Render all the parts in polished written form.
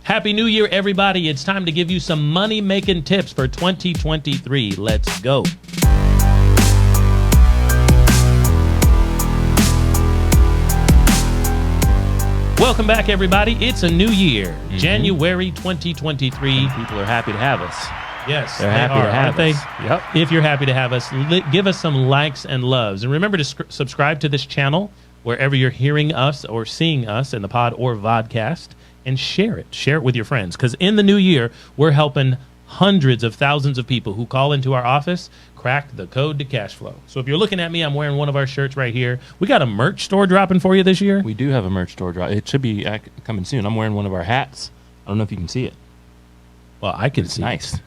Happy New Year, everybody. It's time to give you some money-making tips for 2023. Let's go. Welcome back, everybody. It's a new year, January 2023. And people are happy to have us. Yes, they're happy to have us. Yep. If you're happy to have us, give us some likes and loves. And remember to subscribe to this channel wherever you're hearing us or seeing us in the pod or vodcast, and share it. Share it with your friends, because in the new year, we're helping hundreds of thousands of people who call into our office crack the code to cash flow. So if you're looking at me, I'm wearing one of our shirts right here. We got a merch store dropping for you this year. We do have a merch store drop. It should be coming soon. I'm wearing one of our hats. I don't know if you can see it. Well, I can see nice. it.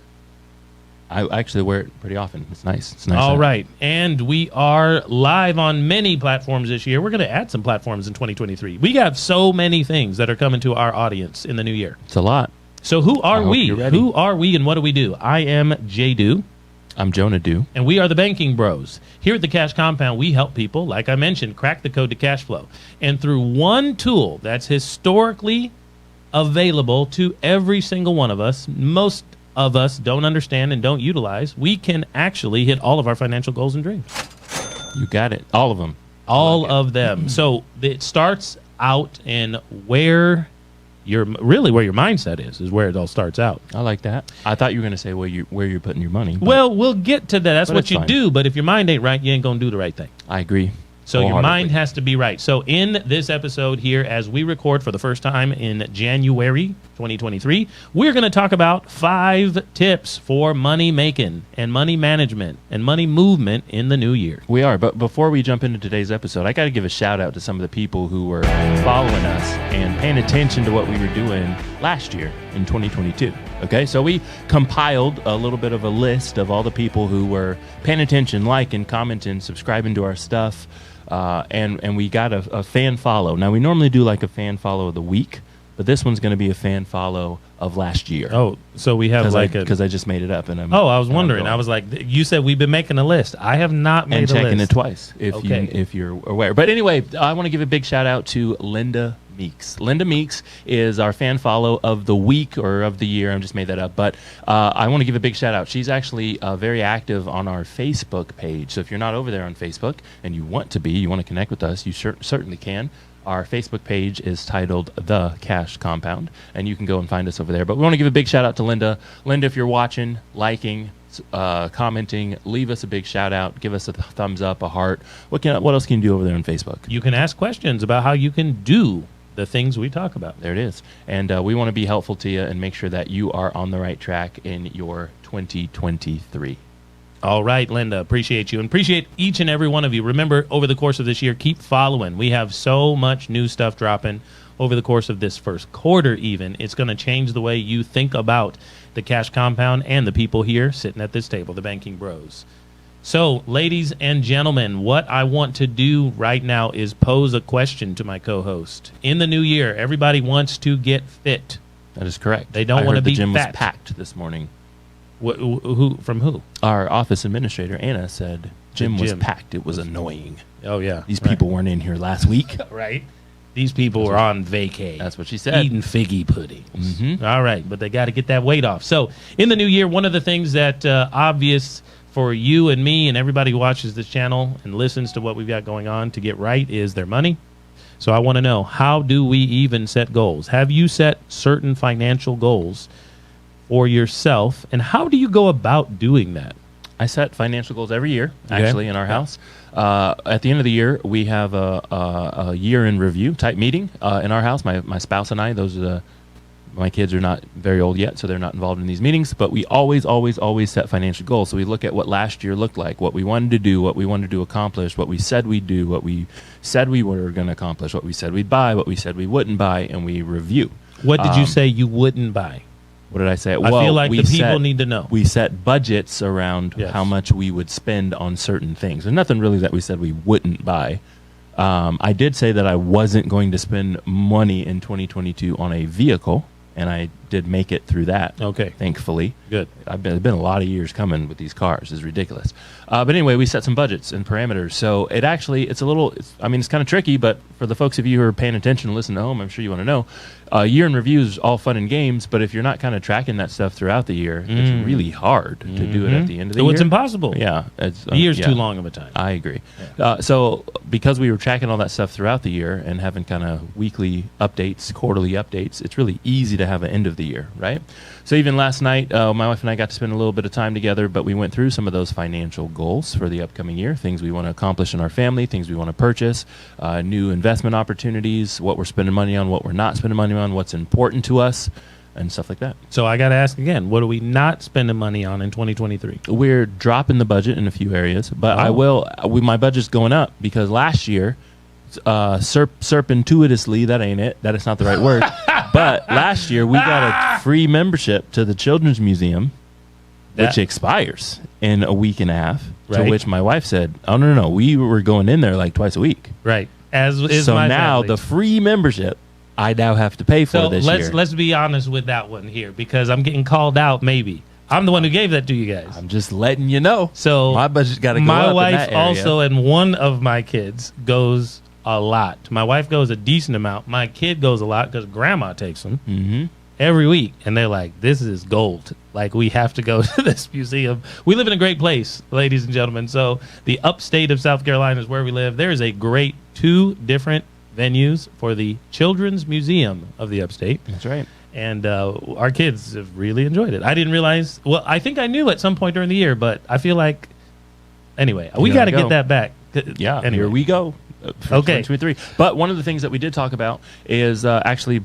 I actually wear it pretty often. It's nice. It's nice. All right. And we are live on many platforms this year. We're going to add some platforms in 2023. We got so many things that are coming to our audience in the new year. It's a lot. So who are we? Who are we and what do we do? I am Jay Do. I'm Jonah Do. And we are the Banking Bros. Here at the Cash Compound, we help people, like I mentioned, crack the code to cash flow. And through one tool that's historically available to every single one of us, most of us don't understand and don't utilize, we can actually hit all of our financial goals and dreams. You got it. All of them. All of them. So it starts out in where your mindset is where it all starts out. I like that. I thought you were going to say where you're putting your money. Well, we'll get to that. That's what you do. But if your mind ain't right, you ain't going to do the right thing. I agree. So your mind has to be right. So in this episode here, as we record for the first time in January 2023, we're going to talk about 5 tips for money making and money management and money movement in the new year. We are. But before we jump into today's episode, I got to give a shout out to some of the people who were following us and paying attention to what we were doing last year in 2022. Okay, so we compiled a little bit of a list of all the people who were paying attention, liking, commenting, subscribing to our stuff. And we got a fan follow. Now, we normally do like a fan follow of the week, but this one's going to be a fan follow of last year. Oh, so we have because I just made it up. And I was wondering. I was like, you said we've been making a list. I have not made a list. And checking it twice if you're aware. But anyway, I want to give a big shout out to Linda Meeks. Linda Meeks is our fan follow of the week or of the year. I just made that up. But I want to give a big shout out. She's actually very active on our Facebook page. So if you're not over there on Facebook and you want to connect with us, you certainly can. Our Facebook page is titled The Cash Compound, and you can go and find us over there. But we want to give a big shout out to Linda. Linda, if you're watching, liking, commenting, leave us a big shout out. Give us a thumbs up, a heart. What else can you do over there on Facebook? You can ask questions about how you can do the things we talk about. There it is. And we want to be helpful to you and make sure that you are on the right track in your 2023. All right, Linda, appreciate you and appreciate each and every one of you. Remember, over the course of this year, keep following. We have so much new stuff dropping over the course of this first quarter even. It's going to change the way you think about the Cash Compound and the people here sitting at this table, the Banking Bros. So, ladies and gentlemen, what I want to do right now is pose a question to my co-host. In the new year, everybody wants to get fit. That is correct. They don't want to be the gym fat. Was packed this morning. From who? Our office administrator, Anna, said gym was packed. It was annoying. Oh, yeah. These people weren't in here last week. Right. These people were on vacay. That's what she said. Eating figgy puddings. All right, but they got to get that weight off. So in the new year, one of the things that obvious for you and me and everybody who watches this channel and listens to what we've got going on to get right is their money. So I want to know, how do we even set goals? Have you set certain financial goals for yourself, and how do you go about doing that? I set financial goals every year, actually, in our house. At the end of the year, we have a year in review type meeting in our house. My spouse and I, my kids are not very old yet, so they're not involved in these meetings, but we always set financial goals. So we look at what last year looked like, what we wanted to do, what we wanted to accomplish, what we said we'd do, what we said we were going to accomplish, what we said we'd buy, what we said we wouldn't buy, and we review. What did you say you wouldn't buy? What did I say? I feel like the people need to know. We set budgets around how much we would spend on certain things. There's nothing really that we said we wouldn't buy. I did say that I wasn't going to spend money in 2022 on a vehicle, and I did make it through that. Okay. Thankfully. Good. It's been a lot of years coming with these cars. It's ridiculous. But anyway, we set some budgets and parameters. So it's kind of tricky, but for the folks of you who are paying attention and listen to home, I'm sure you want to know, year in review is all fun and games, but if you're not kind of tracking that stuff throughout the year, it's really hard to do it at the end of the year. It's impossible. Yeah. A year's too long of a time. I agree. Yeah. So because we were tracking all that stuff throughout the year and having kind of weekly updates, quarterly updates, it's really easy to have an end of the year, right? So even last night, my wife and I got to spend a little bit of time together, but we went through some of those financial goals for the upcoming year, things we want to accomplish in our family, things we want to purchase, new investment opportunities, what we're spending money on, what we're not spending money on, what's important to us, and stuff like that. So I got to ask again, what are we not spending money on in 2023? We're dropping the budget in a few areas, but my budget's going up because last year, serpentuitously, that ain't it. That is not the right word. But last year, we got a free membership to the Children's Museum, which expires in a week and a half, to which my wife said, oh, no, we were going in there like twice a week. Right. As is so my now family. The free membership I now have to pay for this year. Let's be honest with that one here, because I'm getting called out maybe. I'm the one who gave that to you guys. I'm just letting you know. So my budget's got to go my up wife in that area. also, and one of my kids goes a lot. My wife goes a decent amount. My kid goes a lot because grandma takes them every week. And they're like, this is gold. Like, we have to go to this museum. We live in a great place, ladies and gentlemen. So the upstate of South Carolina is where we live. There is a great 2 different venues for the Children's Museum of the upstate. That's right. And our kids have really enjoyed it. I didn't realize, well, I think I knew at some point during the year, but I feel like, anyway, we got to get that back. Yeah, anyway. Here we go. Okay. 2023. But one of the things that we did talk about is actually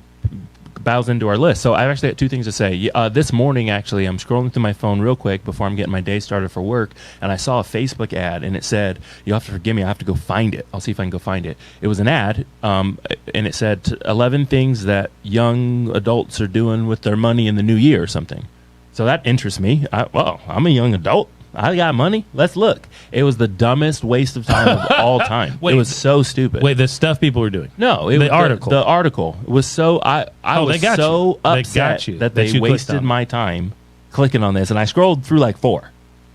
bows into our list. So I've actually got 2 things to say. This morning, actually, I'm scrolling through my phone real quick before I'm getting my day started for work, and I saw a Facebook ad, and it said, you'll have to forgive me, I have to go find it. I'll see if I can go find it. It was an ad, and it said 11 things that young adults are doing with their money in the new year or something. So that interests me. I'm a young adult. I got money. Let's look. It was the dumbest waste of time of all time. It was so stupid. Wait, the stuff people were doing. No, the article. The article was so. I was so upset that they wasted my time clicking on this, and I scrolled through like 4.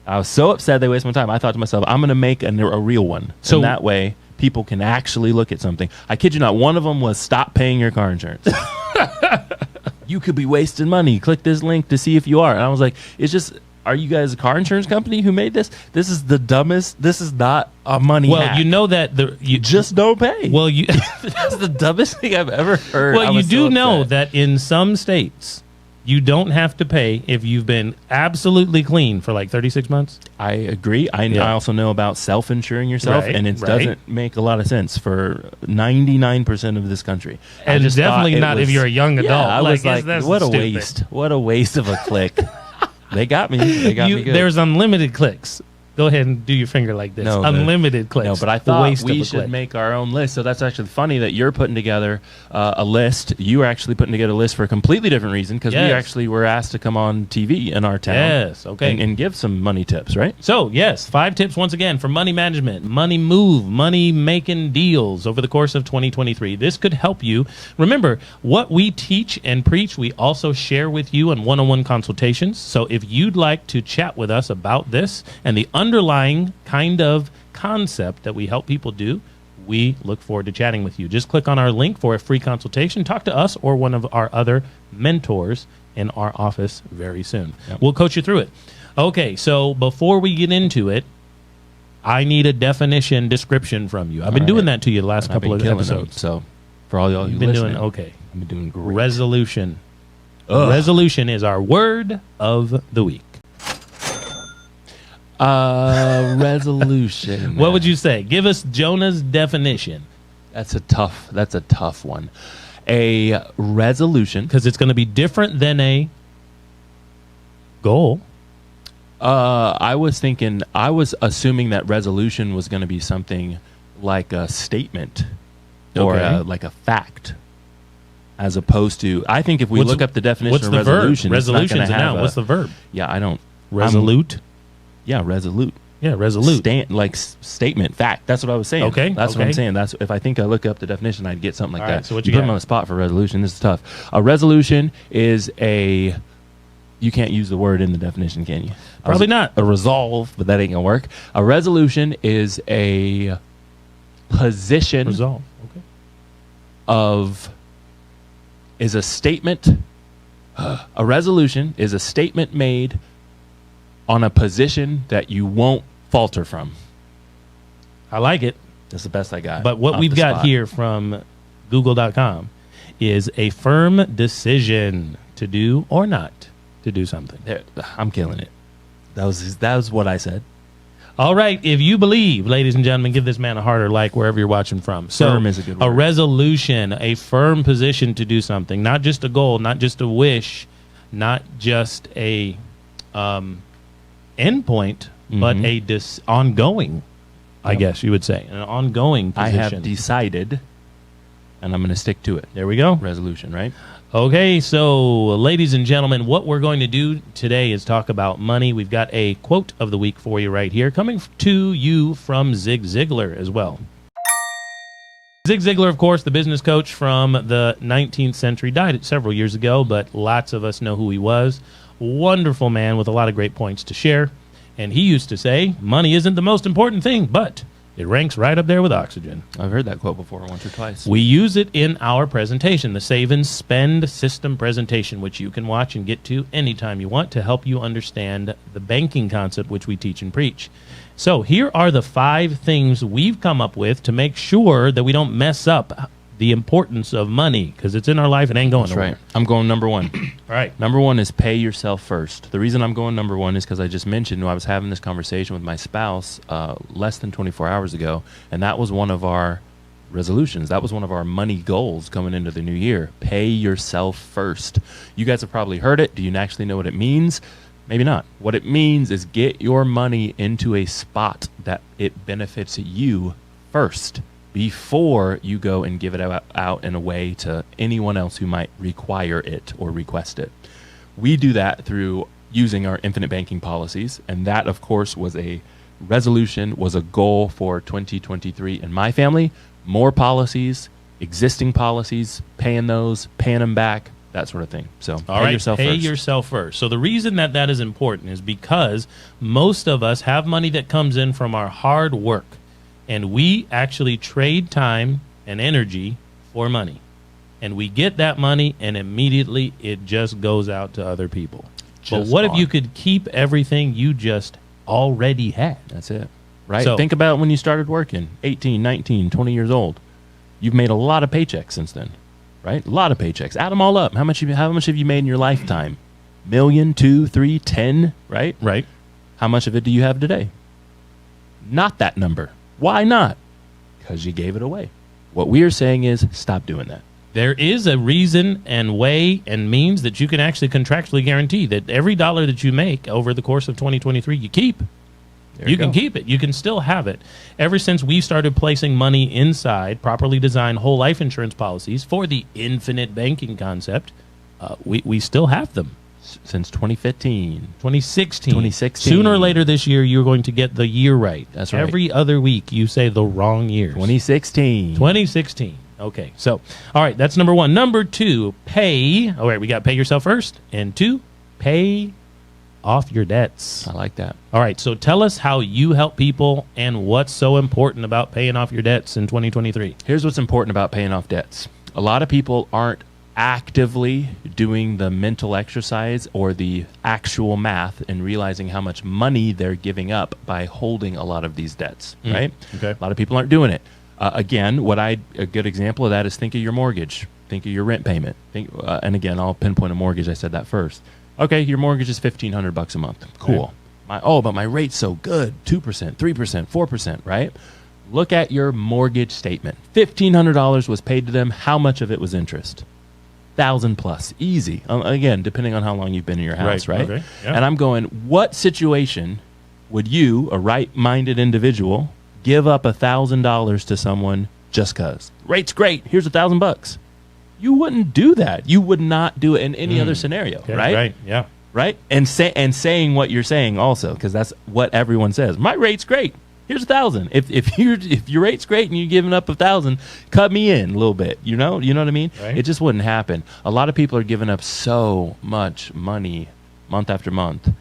I was so upset they wasted my time. I thought to myself, I'm going to make a real one, so that way people can actually look at something. I kid you not. One of them was stop paying your car insurance. You could be wasting money. Click this link to see if you are. And I was like, it's just. Are you guys a car insurance company who made this? This is the dumbest. This is not a money hack. You know that you just don't pay. Well, that's the dumbest thing I've ever heard. Well, you do know that in some states you don't have to pay if you've been absolutely clean for like 36 months. I agree. I also know about self-insuring yourself, and it doesn't make a lot of sense for 99% of this country. And definitely not if you're a young adult. Yeah, I was like, what a waste. What a waste of a click. They got me. They got me good. There's unlimited clicks. Go ahead and do your finger like this. No, unlimited clicks. No, but I thought we should make our own list. So that's actually funny that you're putting together a list. You are actually putting together a list for a completely different reason, because we actually were asked to come on TV in our town. Yes, okay. And give some money tips, right? So, yes, 5 tips once again for money management, money move, money making deals over the course of 2023. This could help you. Remember, what we teach and preach, we also share with you in one-on-one consultations. So if you'd like to chat with us about this and the underlying kind of concept that we help people do, we look forward to chatting with you. Just click on our link for a free consultation. Talk to us or one of our other mentors in our office very soon. Yep. We'll coach you through it. Okay, so before we get into it, I need a description from you. I've been doing that to you the last couple of episodes. So for all y'all you've been doing okay. I've been doing great. Resolution. Resolution is our word of the week. Resolution. What would you say? Give us Jonah's definition. That's a tough one. A resolution, because it's going to be different than a goal. I was assuming that resolution was going to be something like a statement or like a fact, as opposed to. I think if we look up the definition of resolution, resolution's a noun. What's the verb? Yeah, I don't. Resolute. Yeah, resolute. Yeah, resolute. Statement, fact. That's what I was saying. Okay. That's what I'm saying. That's if I think I look up the definition, I'd get something like that. So what you you put got? me on the spot for resolution. This is tough. A resolution is a. You can't use the word in the definition, can you? Probably not. A resolve, but that ain't gonna work. A resolution is a position. Resolve. Okay. Is a statement. A resolution is a statement made on a position that you won't falter from. I like it. That's the best I got. But what we've got here from Google.com is a firm decision to do or not to do something. I'm killing it. That was what I said. All right. If you believe, ladies and gentlemen, give this man a heart or like wherever you're watching from. So firm is a good word. A resolution, a firm position to do something, not just a goal, not just a wish, not just a endpoint, but a ongoing, I guess you would say, an ongoing position. I have decided, and I'm going to stick to it. There we go. Resolution, right? Okay, so ladies and gentlemen, what we're going to do today is talk about money. We've got a quote of the week for you right here, coming to you from Zig Ziglar as well. Zig Ziglar, of course, the business coach from the 19th century, died several years ago, but lots of us know who he was. Wonderful man with a lot of great points to share. And he used to say, money isn't the most important thing, but it ranks right up there with oxygen. I've heard that quote before, once or twice. We use it in our presentation, the Save and Spend System presentation, which you can watch and get to anytime you want to help you understand the banking concept which we teach and preach. So here are the 5 things we've come up with to make sure that we don't mess up the importance of money, because it's in our life and ain't going nowhere. That's right. I'm going number 1. All right. Number 1 is pay yourself first. The reason I'm going number 1 is because I just mentioned I was having this conversation with my spouse less than 24 hours ago, and that was one of our resolutions. That was one of our money goals coming into the new year. Pay yourself first. You guys have probably heard it. Do you actually know what it means? Maybe not. What it means is get your money into a spot that it benefits you first, before you go and give it out in a way to anyone else who might require it or request it. We do that through using our infinite banking policies, and that, of course, was a resolution, was a goal for 2023 in my family. More policies, existing policies, paying those, paying them back, that sort of thing. So pay yourself first. So the reason that is important is because most of us have money that comes in from our hard work. And we actually trade time and energy for money. And we get that money, and immediately it just goes out to other people. But what if you could keep everything you just already had? That's it. Right? So, think about when you started working, 18, 19, 20 years old. You've made a lot of paychecks since then, right? A lot of paychecks. Add them all up. How much have you made in your lifetime? Million, 2, 3, 10, right? Right. How much of it do you have today? Not that number. Why not? Because you gave it away. What we are saying is stop doing that. There is a reason and way and means that you can actually contractually guarantee that every dollar that you make over the course of 2023, you keep. You can keep it. You can still have it. Ever since we started placing money inside properly designed whole life insurance policies for the infinite banking concept, we still have them. Since 2015. 2016. Sooner or later this year, you're going to get the year right. That's right. Every other week, you say the wrong years. 2016. Okay. So, all right, that's number 1. Number 2, pay. All right, we got pay yourself first. And 2, pay off your debts. I like that. All right, so tell us how you help people and what's so important about paying off your debts in 2023. Here's what's important about paying off debts. A lot of people aren't actively doing the mental exercise or the actual math and realizing how much money they're giving up by holding a lot of these debts, right? Okay. A lot of people aren't doing it. Again, a good example of that is think of your mortgage. Think of your rent payment. And again, I'll pinpoint a mortgage. I said that first. Okay, your mortgage is $1,500 a month. Cool. Right. But my rate's so good. 2%, 3%, 4%, right? Look at your mortgage statement. $1,500 was paid to them. How much of it was interest? 1,000 plus, easy. Again, depending on how long you've been in your house, right? Okay. Yeah. And I'm going, what situation would you, a right-minded individual, give up $1,000 to someone just because? Rate's great. Here's $1,000. You wouldn't do that. You would not do it in any other scenario, Okay, right? Right. Yeah. right? And saying what you're saying also, because that's what everyone says. My rate's great. Here's 1,000. If your rate's great and you're giving up 1,000, cut me in a little bit. You know what I mean? Right. It just wouldn't happen. A lot of people are giving up so much money month after month,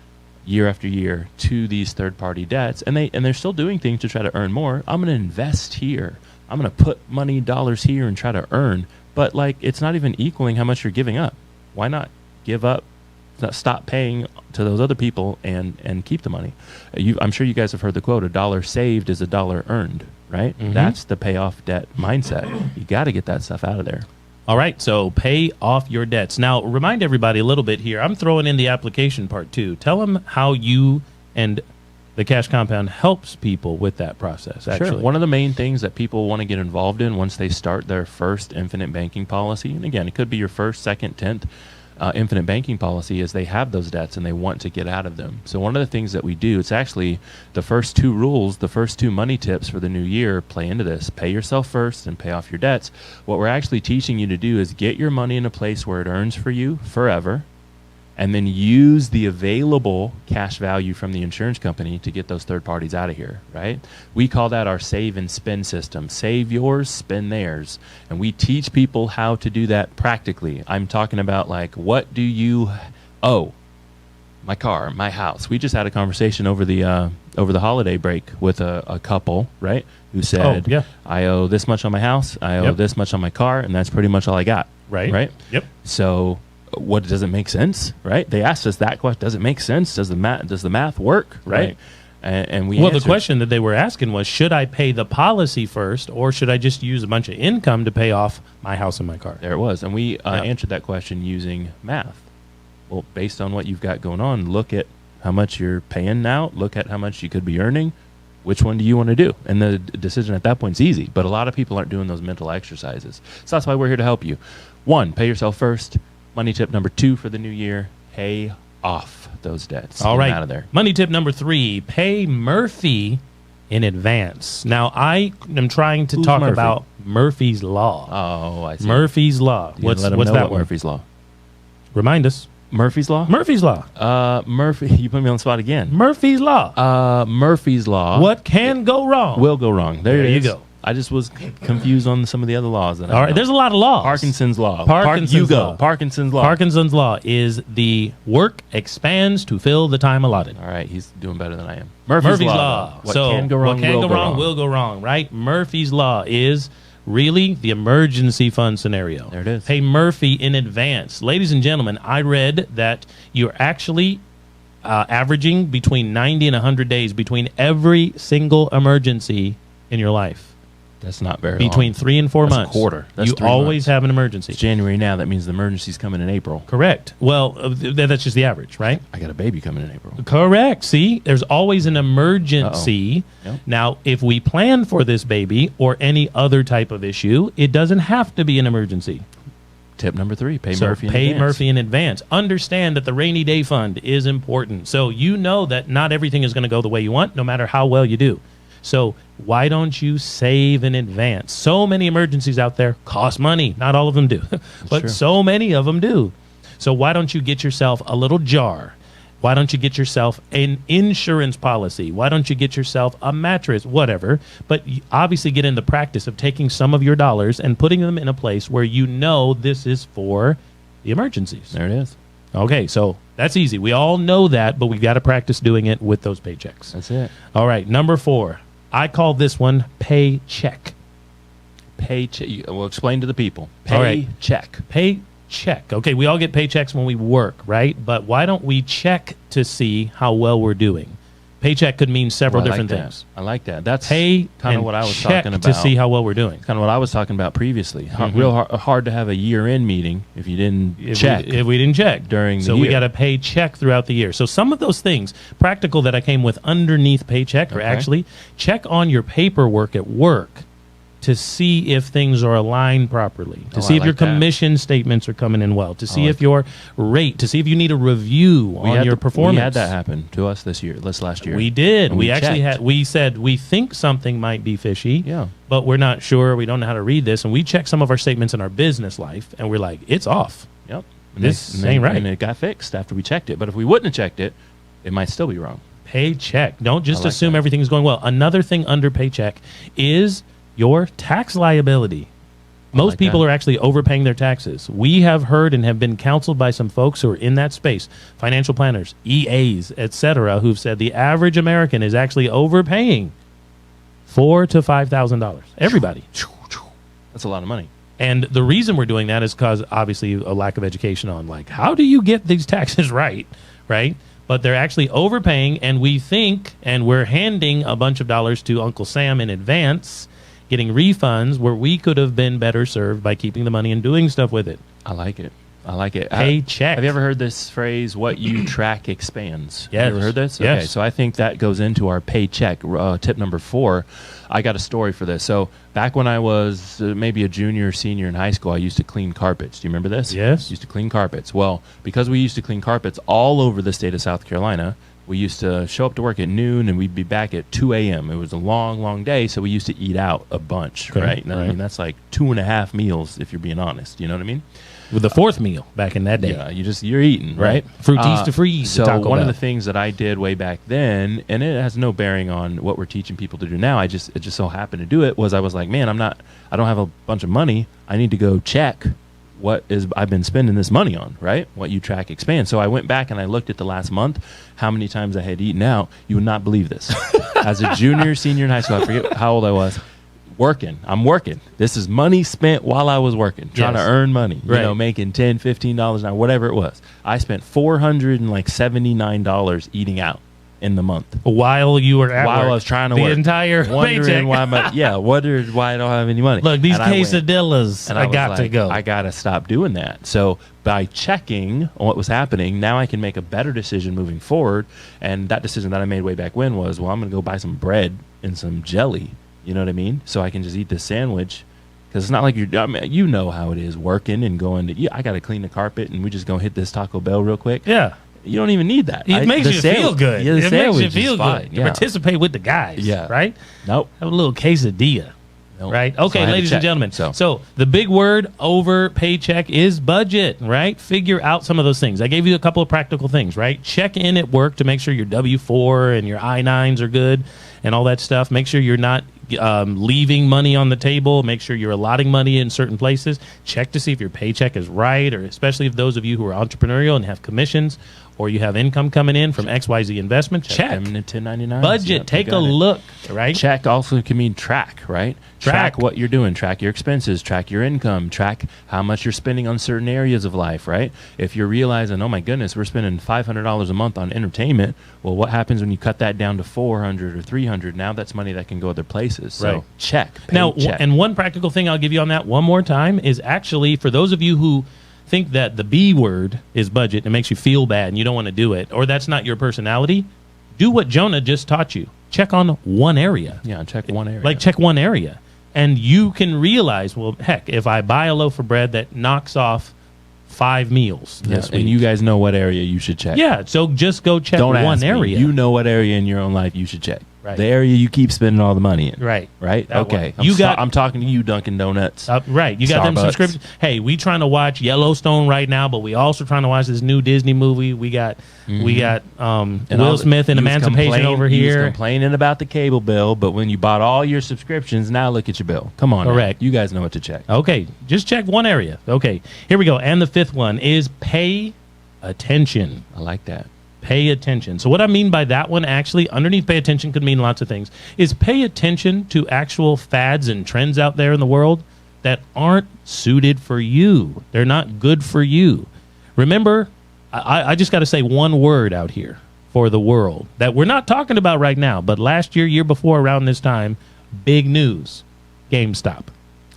year after year to these third-party debts, and they're still doing things to try to earn more. I'm going to invest here. I'm going to put dollars here and try to earn, but like it's not even equaling how much you're giving up. Why not give up? Stop paying to those other people and keep the money. I'm sure you guys have heard the quote, $1 saved is $1 earned, right? Mm-hmm. That's the pay off debt mindset. You got to get that stuff out of there. All right, so pay off your debts. Now, remind everybody a little bit here. I'm throwing in the application part too. Tell them how you and the Cash Compound helps people with that process, actually. Sure. One of the main things that people want to get involved in once they start their first infinite banking policy, and again, it could be your first, second, 10th, infinite banking policy, is they have those debts and they want to get out of them. So one of the things that we do, it's actually the first 2 rules, the first 2 money tips for the new year play into this. Pay yourself first and pay off your debts. What we're actually teaching you to do is get your money in a place where it earns for you forever, and then use the available cash value from the insurance company to get those third parties out of here, right? We call that our save and spend system. Save yours, spend theirs. And we teach people how to do that practically. I'm talking about like, what do you owe? My car, my house. We just had a conversation over the holiday break with a couple, right? Who said, I owe this much on my house, I owe this much on my car, and that's pretty much all I got. Right? Yep. So what, does it make sense, right? They asked us that question. Does it make sense? Does the math work, right? And we answered. The question that they were asking was, should I pay the policy first, or should I just use a bunch of income to pay off my house and my car? There it was. And we answered that question using math. Well, based on what you've got going on, look at how much you're paying now, look at how much you could be earning. Which one do you want to do? And the decision at that point is easy, but a lot of people aren't doing those mental exercises. So that's why we're here to help you. 1, pay yourself first. Money tip number 2 for the new year, pay off those debts. All Get right. them out of there. Money tip number 3, pay Murphy in advance. Now, I am trying to talk Murphy? about Murphy's Law. Oh, I see. Murphy's Law. What's that one? Murphy's Law. Remind us. Murphy's Law? Murphy's Law. Murphy, you put me on the spot again. Murphy's Law. Murphy's Law. What can go wrong? Will go wrong. There you is. go. I just was confused on some of the other laws. That All right, there's a lot of laws. Parkinson's Law. Parkinson's Law. Parkinson's Law. Parkinson's Law is the work expands to fill the time allotted. All right, he's doing better than I am. Murphy's Law. What can go wrong, will go wrong, right? Murphy's Law is really the emergency fund scenario. There it is. Pay Murphy in advance. Ladies and gentlemen, I read that you're actually averaging between 90 and 100 days between every single emergency in your life. That's not very Between long. 3 and 4 That's months. a quarter. That's you 3 always months. have an emergency. It's January now. That means the emergency's coming in April. Correct. Well, that's just the average, right? I got a baby coming in April. Correct. See, there's always an emergency. Yep. Now, if we plan for this baby or any other type of issue, it doesn't have to be an emergency. Tip number 3, pay So Murphy in pay advance. Murphy in advance. Understand that the rainy day fund is important. So you know that not everything is going to go the way you want, no matter how well you do. So why don't you save in advance? So many emergencies out there cost money. Not all of them do, but true. so many of them do. So why don't you get yourself a little jar? Why don't you get yourself an insurance policy? Why don't you get yourself a mattress? Whatever. But you obviously get in the practice of taking some of your dollars and putting them in a place where you know this is for the emergencies. There it is. Okay, so that's easy. We all know that, but we've got to practice doing it with those paychecks. That's it. All right, number 4. I call this one paycheck. Paycheck. Well, explain to the people. All right. Paycheck. Paycheck. Okay, we all get paychecks when we work, right? But why don't we check to see how well we're doing? Paycheck could mean several different things. I like that. That's Pay kind of and what I was check talking about. to see how well we're doing. Kind of what I was talking about previously. Real hard to have a year-end meeting if you didn't check. If we didn't check during the so year. we got to pay check throughout the year. So some of those things, practical that I came with underneath paycheck, are actually check on your paperwork at work to see if things are aligned properly, to see if your commission statements are coming in well, to see if your rate, to see if you need a review on your performance. We had that happen to us last year. We did. And We actually checked. we said we think something might be fishy, Yeah. but we're not sure. We don't know how to read this. And we checked some of our statements in our business life, and we're like, it's off. Yep. this ain't right. And it got fixed after we checked it. But if we wouldn't have checked it, it might still be wrong. Paycheck. Don't just like assume that. everything's going well. Another thing under paycheck is your tax liability. Most people are actually overpaying their taxes. We have heard and have been counseled by some folks who are in that space, financial planners, EAs, etc., who've said the average American is actually overpaying $4,000 to $5,000. Everybody. That's a lot of money. And the reason we're doing that is because obviously a lack of education on like how do you get these taxes right? But they're actually overpaying, and we think, and we're handing a bunch of dollars to Uncle Sam in advance, getting refunds where we could have been better served by keeping the money and doing stuff with it. I like it. Paycheck. Have you ever heard this phrase, what you track expands? Yes. You ever heard this? Yes. Okay, so I think that goes into our paycheck. Tip number 4, I got a story for this. So back when I was maybe a junior or senior in high school, I used to clean carpets. Do you remember this? Yes. Used to clean carpets. Well, because we used to clean carpets all over the state of South Carolina, we used to show up to work at noon and we'd be back at 2 a.m. It was a long, long day, so we used to eat out a bunch, Okay, right? right. I mean, that's like 2.5 meals if you're being honest. You know what I mean? With the fourth meal back in that day. Yeah, you're eating, right? Fruities to freeze. So Taco one of Bell. the things that I did way back then, and it has no bearing on what we're teaching people to do now. It just so happened to do it. Was I was like, man, I don't have a bunch of money. I need to go check what I've been spending this money on, right? What you track expands. So I went back and I looked at the last month, how many times I had eaten out. You would not believe this. As a junior, senior in high school, I forget how old I was. I'm working. This is money spent while I was working, trying to earn money, Right. making $10, $15 an hour, whatever it was. I spent $479 eating out in the month. While you were at While work, I was trying to the work. entire Wondering paycheck. wondered why I don't have any money. Look, these And I went- quesadillas, and I was got to like, go. I got to stop doing that. So by checking on what was happening, now I can make a better decision moving forward. And that decision that I made way back when was, well, I'm going to go buy some bread and some jelly. You know what I mean? So I can just eat this sandwich. Because it's not like you know how it is working and going to, I got to clean the carpet and we just going to hit this Taco Bell real quick. Yeah. You don't even need that. It makes you feel good. Yeah, the it makes you sandwich feel is fine. good. Yeah. Participate with the guys. Yeah. Right? Nope. Have a little quesadilla. Nope. Right? So I Okay, had to ladies and check. gentlemen. So- So the big word over paycheck is budget, right? Figure out some of those things. I gave you a couple of practical things, right? Check in at work to make sure your W-4 and your I-9s are good and all that stuff. Make sure you're not leaving money on the table. Make sure you're allotting money in certain places. Check to see if your paycheck is right, or especially if those of you who are entrepreneurial and have commissions or you have income coming in from XYZ investment. Check. them in 1099s. Budget. Yep, Take you a got it. look, right? Check also can mean track, right? Track. What you're doing. Track your expenses. Track your income. Track how much you're spending on certain areas of life, right? If you're realizing, oh my goodness, we're spending $500 a month on entertainment, well, what happens when you cut that down to $400 or $300? Now that's money that can go other places. So Right. check. Now, check. and one practical thing I'll give you on that one more time is actually for those of you who think that the B word is budget and it makes you feel bad and you don't want to do it, or that's not your personality, do what Jonah just taught you. Check on one area. yeah, check one area. Like check one area. And you can realize, well, heck, if I buy a loaf of bread that knocks off 5 meals yeah, this week. and you guys know what area you should check. Yeah, so just go check Don't ask one me. area. You know what area in your own life you should check. Right. The area you keep spending all the money in. Right. Right? That Okay. one. I'm talking to you, Dunkin' Donuts. Right. You got them Starbucks. subscriptions. Hey, we trying to watch Yellowstone right now, but we also trying to watch this new Disney movie. We got And Will all Smith in you was Emancipation over you was here. complaining about the cable bill, but when you bought all your subscriptions, now look at your bill. Come on. now. Correct. You guys know what to check. Okay, just check one area. Okay, here we go. And the fifth one is pay attention. I like that. Pay attention. So what I mean by that one, actually, underneath pay attention could mean lots of things, is pay attention to actual fads and trends out there in the world that aren't suited for you. They're not good for you. Remember, I just got to say one word out here for the world that we're not talking about right now, but last year, year before, around this time, big news, GameStop.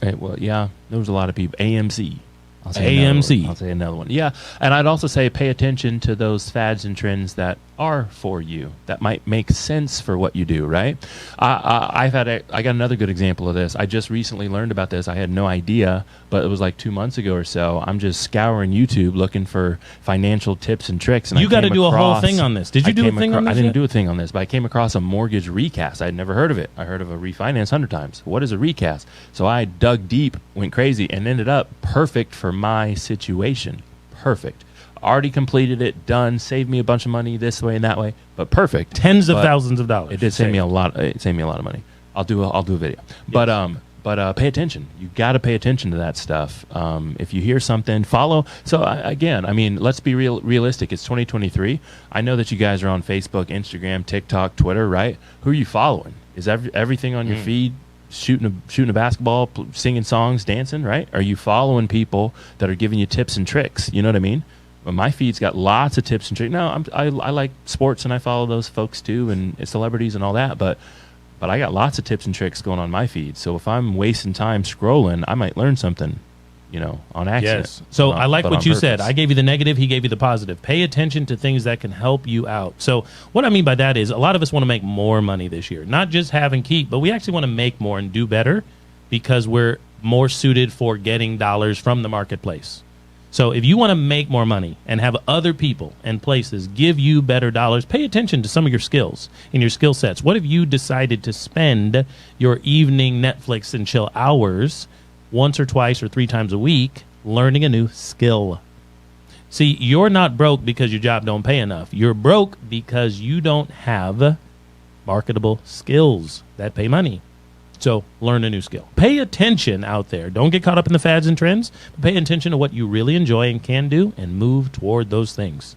Right, well, yeah, there was a lot of people. AMC. AMC. I'll say another one. Yeah, and I'd also say pay attention to those fads and trends that are for you, that might make sense for what you do, right? I got another good example of this. I just recently learned about this. I had no idea, but it was like 2 months ago or so. I'm just scouring YouTube looking for financial tips and tricks. And You got to do a whole thing on this. Did you do a thing on this? I didn't yet? do a thing on this, but I came across a mortgage recast. I'd never heard of it. I heard of a refinance 100 times. What is a recast? So I dug deep, went crazy, and ended up perfect for my situation. perfect. Already completed it, done, saved me a bunch of money this way and that way, but perfect. Tens of thousands of dollars. It did save me a lot. It saved me a lot of money. I'll do a video. Yes. But pay attention. You got to pay attention to that stuff. If you hear something, follow. So again, I mean, let's be realistic. It's 2023. I know that you guys are on Facebook, Instagram, TikTok, Twitter, right? Who are you following? Is everything on your feed shooting a basketball, singing songs, dancing, right? Are you following people that are giving you tips and tricks? You know what I mean? Well, my feed's got lots of tips and tricks. Now, I like sports, and I follow those folks too, and celebrities and all that, but I got lots of tips and tricks going on my feed. So if I'm wasting time scrolling, I might learn something, on accident. Yes. So I like what you said. I gave you the negative, he gave you the positive. Pay attention to things that can help you out. So what I mean by that is a lot of us want to make more money this year. Not just have and keep, but we actually want to make more and do better because we're more suited for getting dollars from the marketplace. So if you want to make more money and have other people and places give you better dollars, pay attention to some of your skills and your skill sets. What if you decided to spend your evening Netflix and chill hours once or twice or 3 times a week learning a new skill? See, you're not broke because your job don't pay enough. You're broke because you don't have marketable skills that pay money. So learn a new skill. Pay attention out there. Don't get caught up in the fads and trends. But pay attention to what you really enjoy and can do and move toward those things.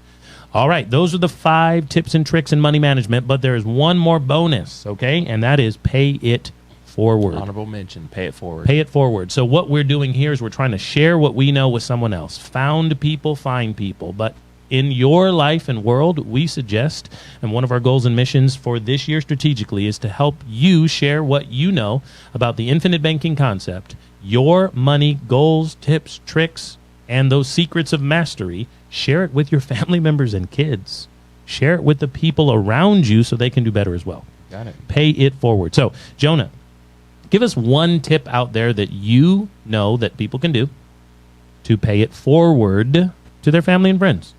All right, those are the 5 tips and tricks in money management, but there is one more bonus, okay? And that is pay it forward. Honorable mention, pay it forward. Pay it forward. So what we're doing here is we're trying to share what we know with someone else. Found people, find people. But in your life and world, we suggest, and one of our goals and missions for this year strategically is to help you share what you know about the infinite banking concept, your money goals, tips, tricks, and those secrets of mastery. Share it with your family members and kids. Share it with the people around you so they can do better as well. Got it. Pay it forward. So, Jonah, give us one tip out there that you know that people can do to pay it forward to their family and friends.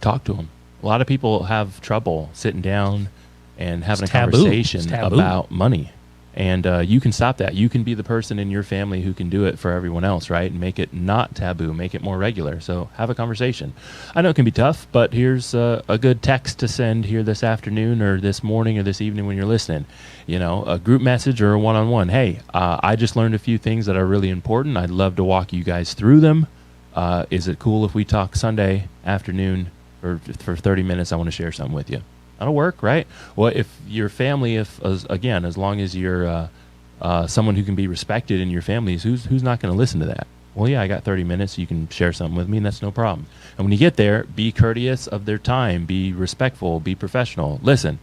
Talk to them. A lot of people have trouble sitting down and having a conversation about money. And you can stop that. You can be the person in your family who can do it for everyone else, right? And make it not taboo, make it more regular. So have a conversation. I know it can be tough, but here's a good text to send here this afternoon or this morning or this evening when you're listening. A group message or a one-on-one. Hey, I just learned a few things that are really important. I'd love to walk you guys through them. Is it cool if we talk Sunday afternoon for 30 minutes? I want to share something with you. That'll work, right? Well, if your family, as long as you're someone who can be respected in your families, who's not going to listen to that? Well, yeah, I got 30 minutes. You can share something with me, and that's no problem. And when you get there, be courteous of their time. Be respectful. Be professional. Listen,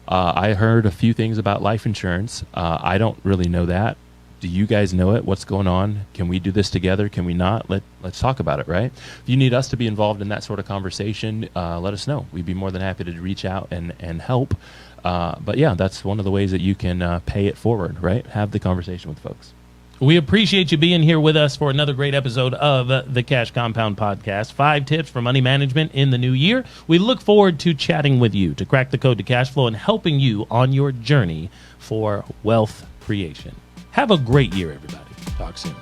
I heard a few things about life insurance. I don't really know that. Do you guys know it? What's going on? Can we do this together? Can we not? Let's talk about it, right? If you need us to be involved in that sort of conversation, let us know. We'd be more than happy to reach out and help. But yeah, that's one of the ways that you can pay it forward, right? Have the conversation with folks. We appreciate you being here with us for another great episode of the Cash Compound Podcast. 5 tips for money management in the new year. We look forward to chatting with you to crack the code to cash flow and helping you on your journey for wealth creation. Have a great year, everybody. Talk soon.